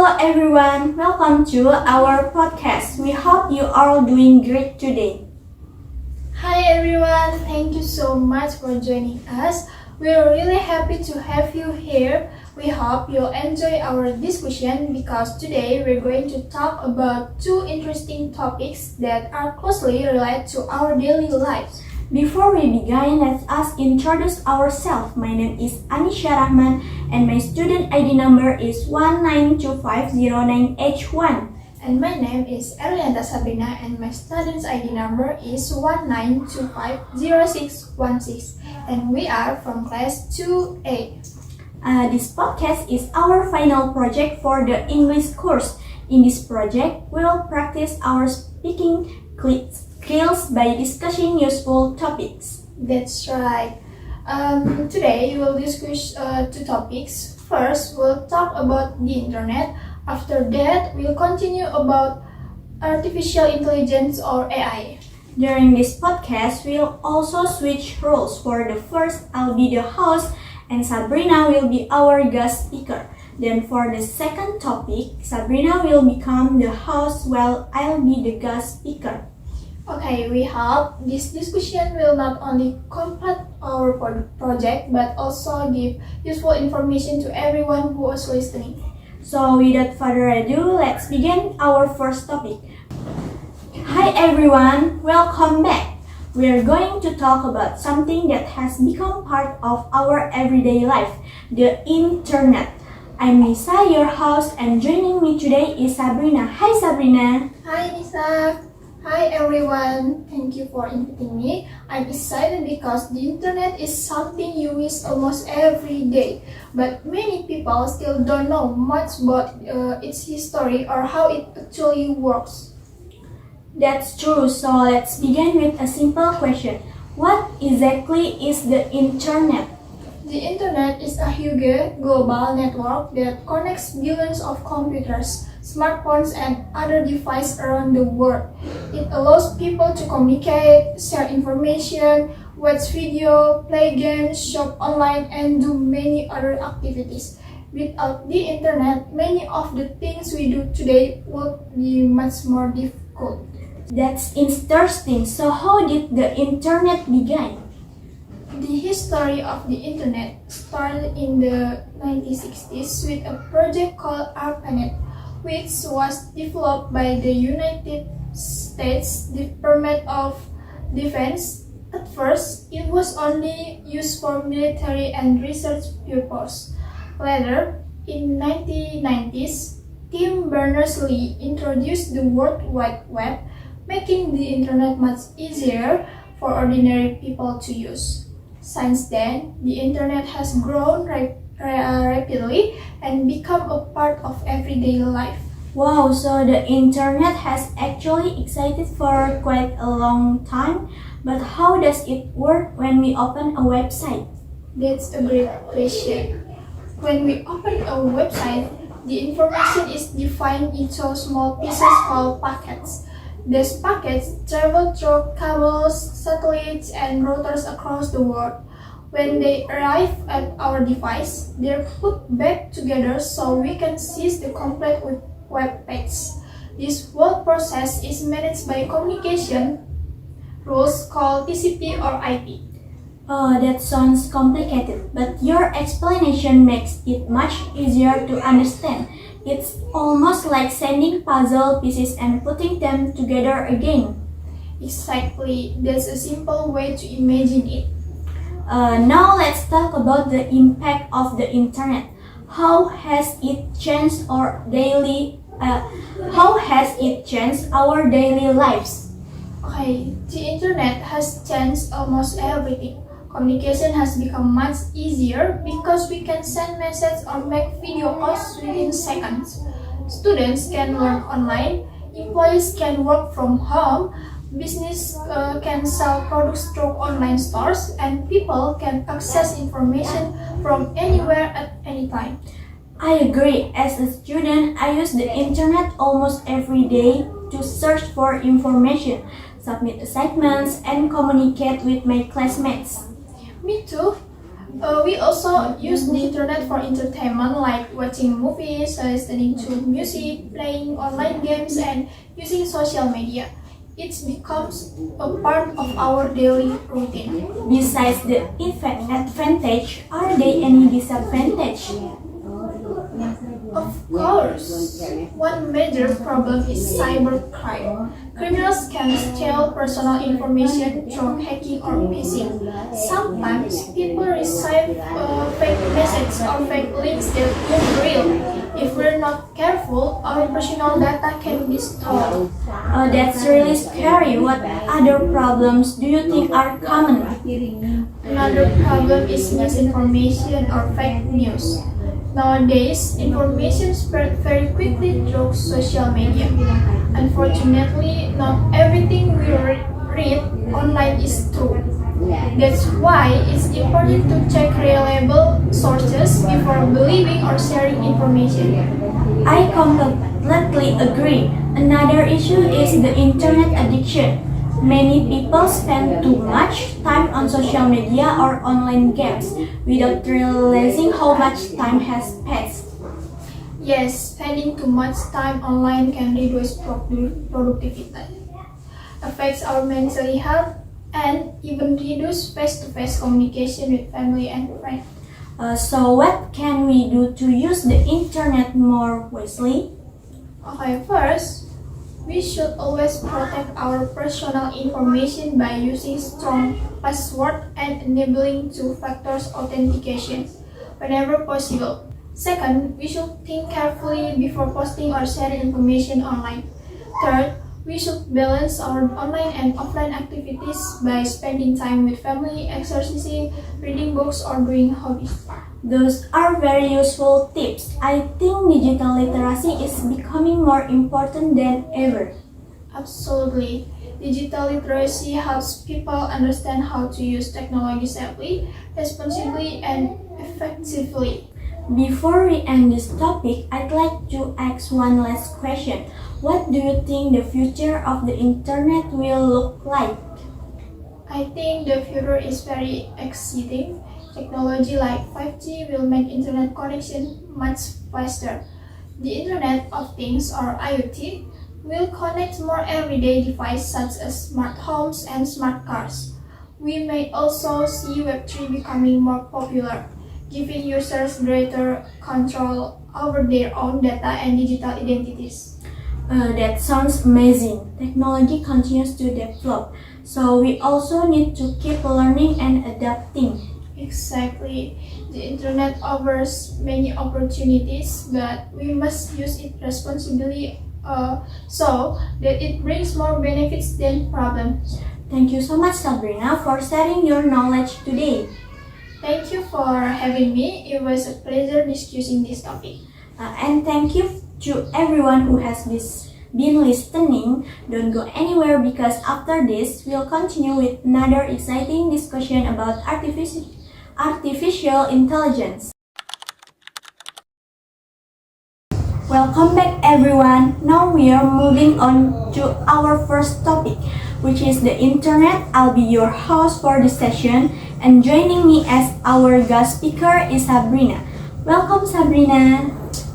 Hello everyone, welcome to our podcast. We hope you are all doing great today. Hi everyone, thank you so much for joining us. We're really happy to have you here. We hope you'll enjoy our discussion because today we're going to talk about two interesting topics that are closely related to our daily lives. Before we begin, let us introduce ourselves. My name is Anisha Rahman and my student ID number is 192509H1. And my name is Elianta Sabrina and my student's ID number is 19250616 and we are from class 2A. This podcast is our final project for the English course. In this project, we'll practice our speaking skills by discussing useful topics. That's right. Today we will discuss two topics. First, we'll talk about the internet. After that, we'll continue about artificial intelligence or AI. During this podcast, we'll also switch roles. For the first, I'll be the host and Sabrina will be our guest speaker. Then for the second topic, Sabrina will become the host while I'll be the guest speaker. Okay, we hope this discussion will not only complete our project but also give useful information to everyone who is listening. So without further ado, let's begin our first topic. Hi everyone, welcome back. We're going to talk about something that has become part of our everyday life, the internet. I'm Nisa, your host, and joining me today is Sabrina. Hi Sabrina. Hi Nisa. Hi everyone, thank you for inviting me. I'm excited because the internet is something you use almost every day, but many people still don't know much about its history or how it actually works. That's true, so let's begin with a simple question. What exactly is the internet? The internet is a huge global network that connects billions of computers, smartphones, and other devices around the world. It allows people to communicate, share information, watch video, play games, shop online, and do many other activities. Without the internet, many of the things we do today would be much more difficult. That's interesting. So how did the internet begin? The history of the internet started in the 1960s with a project called ARPANET, which was developed by the United States Department of Defense. At first, it was only used for military and research purposes. Later, in 1990s, Tim Berners-Lee introduced the World Wide Web, making the internet much easier for ordinary people to use. Since then, the internet has grown rapidly and become a part of everyday life. Wow, so the internet has actually existed for quite a long time, but how does it work when we open a website? That's a great question. When we open a website, the information is defined into small pieces called packets. These packets travel through cables, satellites, and routers across the world. When they arrive at our device, they're put back together so we can see the complete web page. This whole process is managed by communication rules called TCP or IP. Oh, that sounds complicated, but your explanation makes it much easier to understand. It's almost like sending puzzle pieces and putting them together again. Exactly, that's a simple way to imagine it. Now let's talk about the impact of the internet. How has it changed our daily lives? Okay, the internet has changed almost everything. Communication has become much easier because we can send messages or make video calls within seconds. Students can learn online, employees can work from home, business can sell products through online stores, and people can access information from anywhere at any time. I agree. As a student, I use the internet almost every day to search for information, submit assignments, and communicate with my classmates. Me too. We also use the internet for entertainment like watching movies, listening to music, playing online games, and using social media. It becomes a part of our daily routine. Besides the advantage, are there any disadvantage? Of course, one major problem is cybercrime. Criminals can steal personal information through hacking or phishing. Sometimes people receive fake messages or fake links that look real. If we're not careful, our personal data can be stolen. That's really scary. What other problems do you think are common? Another problem is misinformation or fake news. Nowadays, information spread very quickly through social media. Unfortunately, not everything we read online is true. That's why it's important to check reliable sources before believing or sharing information. I completely agree. Another issue is the internet addiction. Many people spend too much time on social media or online games without realizing how much time has passed. Yes, spending too much time online can reduce productivity, affects our mental health, and even reduce face-to-face communication with family and friends. So what can we do to use the internet more wisely? Okay, first, we should always protect our personal information by using strong password and enabling two-factor authentication whenever possible. Second, we should think carefully before posting or sharing information online. Third, we should balance our online and offline activities by spending time with family, exercising, reading books, or doing hobbies. Those are very useful tips. I think digital literacy is becoming more important than ever. Absolutely. Digital literacy helps people understand how to use technology safely, responsibly, and effectively. Before we end this topic, I'd like to ask one last question. What do you think the future of the internet will look like? I think the future is very exciting. Technology like 5G will make internet connection much faster. The Internet of Things or IoT will connect more everyday devices such as smart homes and smart cars. We may also see Web3 becoming more popular, giving users greater control over their own data and digital identities. That sounds amazing. Technology continues to develop, so we also need to keep learning and adapting. Exactly. The internet offers many opportunities, but we must use it responsibly so that it brings more benefits than problems. Thank you so much, Sabrina, for sharing your knowledge today. Thank you for having me. It was a pleasure discussing this topic. And thank you to everyone who has been listening. Don't go anywhere because after this, we'll continue with another exciting discussion about artificial intelligence. Welcome back everyone. Now we are moving on to our first topic, which is the internet. I'll be your host for this session, and joining me as our guest speaker is Sabrina. Welcome Sabrina.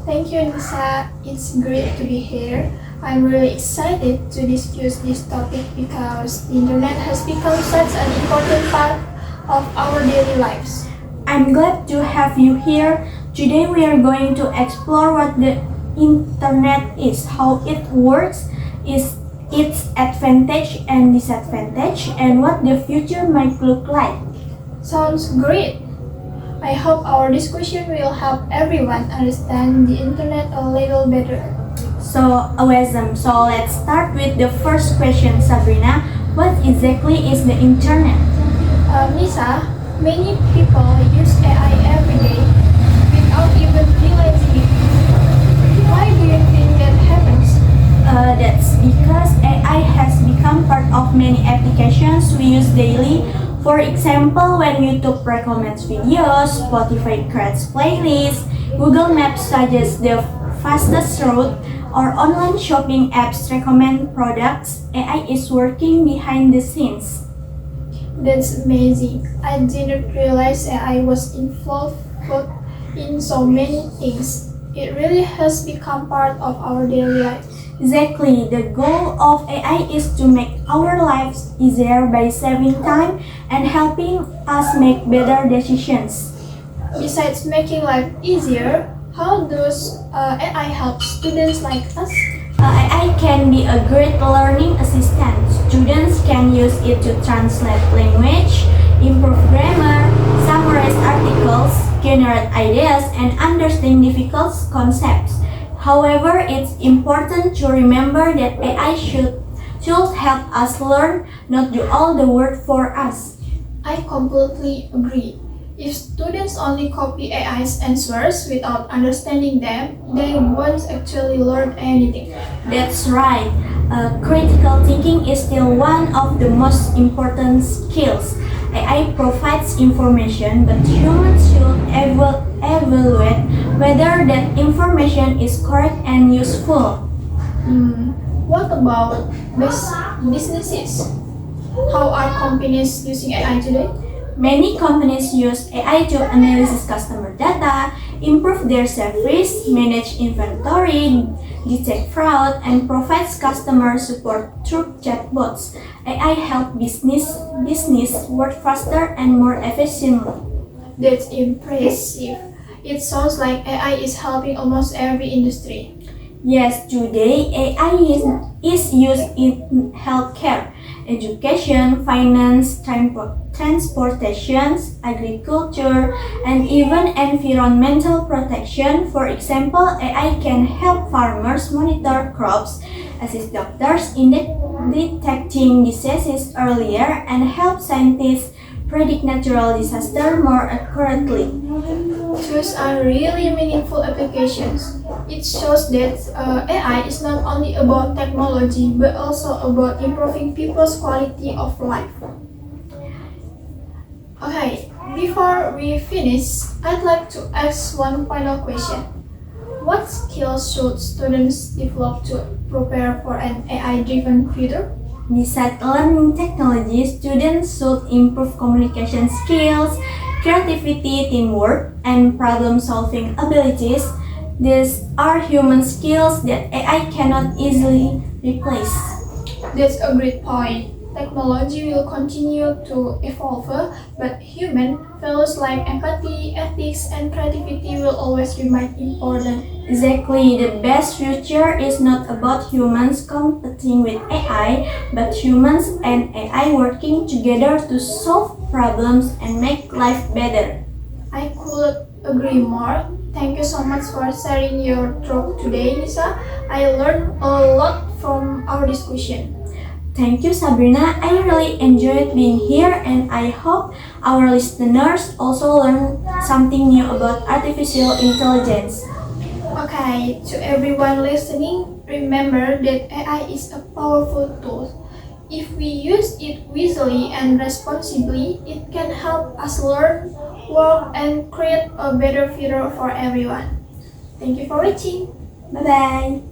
Thank you, Nisa. It's great to be here. I'm really excited to discuss this topic because the internet has become such an important part of our daily lives. I'm glad to have you here. Today we are going to explore what the internet is, how it works, its advantage and disadvantage, and what the future might look like. Sounds great. I hope our discussion will help everyone understand the internet a little better. So, awesome. So let's start with the first question, Sabrina. What exactly is the internet? Nisa, many people use AI every day without even realizing it. Why do you think that happens? That's because AI has become part of many applications we use daily. For example, when YouTube recommends videos, Spotify creates playlists, Google Maps suggests the fastest route, or online shopping apps recommend products, AI is working behind the scenes. That's amazing. I didn't realize AI was involved in so many things. It really has become part of our daily life. Exactly, the goal of AI is to make our lives easier by saving time and helping us make better decisions. Besides making life easier, how does AI help students like us? AI can be a great learning assistant. Students can use it to translate language, improve grammar, summarize articles, generate ideas, and understand difficult concepts. However, it's important to remember that AI should help us learn, not do all the work for us. I completely agree. If students only copy AI's answers without understanding them, they won't actually learn anything. That's right. Critical thinking is still one of the most important skills. AI provides information, but humans should evaluate whether that information is correct and useful. What about businesses? How are companies using AI today? Many companies use AI to analyze customer data, improve their service, manage inventory, detect fraud, and provides customer support through chatbots. AI help business work faster and more efficiently. That's impressive. It sounds like AI is helping almost every industry. Yes, today AI is used in healthcare, education, finance, transportation, agriculture, and even environmental protection. For example, AI can help farmers monitor crops, assist doctors in detecting diseases earlier, and help scientists predict natural disaster more accurately. Those are really meaningful applications. It shows that AI is not only about technology but also about improving people's quality of life. Okay, before we finish, I'd like to ask one final question. What skills should students develop to prepare for an AI-driven future? Besides learning technology, students should improve communication skills, creativity, teamwork, and problem-solving abilities. These are human skills that AI cannot easily replace. That's a great point. Technology will continue to evolve, but human values like empathy, ethics, and creativity will always remain important. Exactly, the best future is not about humans competing with AI, but humans and AI working together to solve problems and make life better. I could agree more. Thank you so much for sharing your thought today, Nisa. I learned a lot from our discussion. Thank you, Sabrina. I really enjoyed being here, and I hope our listeners also learn something new about artificial intelligence. Okay, to everyone listening, remember that AI is a powerful tool. If we use it wisely and responsibly, it can help us learn, work, and create a better future for everyone. Thank you for watching. Bye bye.